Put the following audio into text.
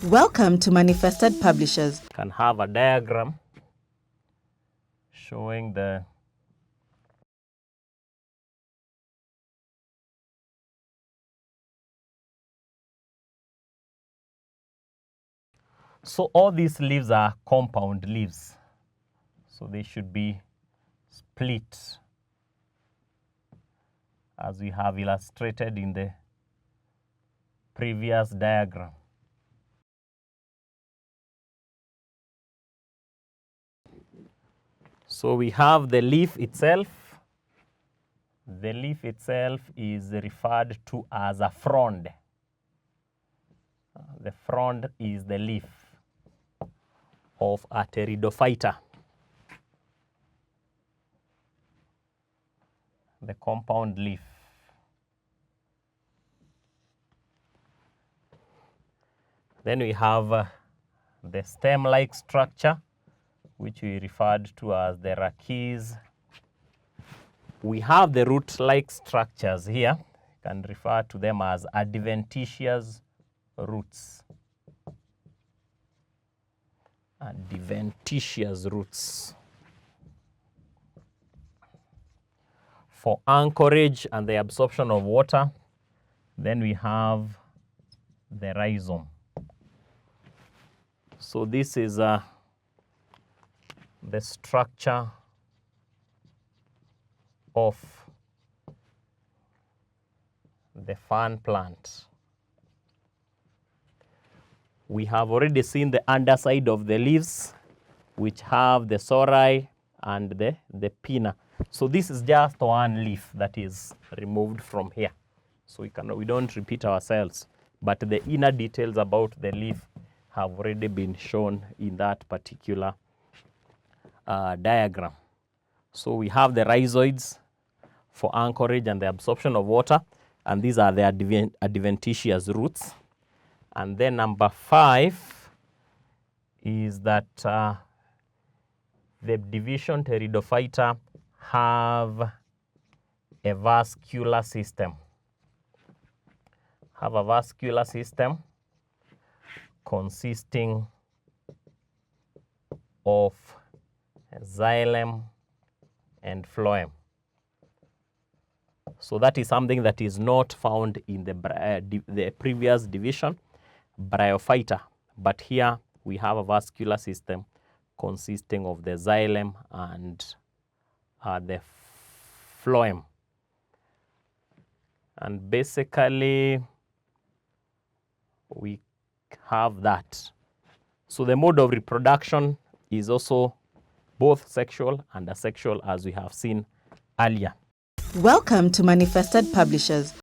Welcome to Manifested Publishers. Can have a diagram showing the so all these leaves are compound leaves, so they should be split as we have illustrated in the previous diagram. So we have the leaf itself. The leaf itself is referred to as a frond. The frond is the leaf of a pteridophyta. The compound leaf. Then we have the stem-like structure, which we referred to as the rachis. We have the root-like structures here. You can refer to them as adventitious roots. Adventitious roots. For anchorage and the absorption of water, then we have the rhizome. So this is the structure of the fern plant. We have already seen the underside of the leaves, which have the sori and the pinna. So this is just one leaf that is removed from here. So we don't repeat ourselves, but the inner details about the leaf have already been shown in that particular diagram. So we have the rhizoids for anchorage and the absorption of water, and these are the adventitious roots. And then number 5 is that the division pteridophyta have a vascular system. Have a vascular system consisting of xylem and phloem. So that is something that is not found in the previous division, bryophyta. But here we have a vascular system consisting of the xylem and the phloem. And basically, we have that. So the mode of reproduction is also both sexual and asexual, as we have seen earlier. Welcome to Manifested Publishers.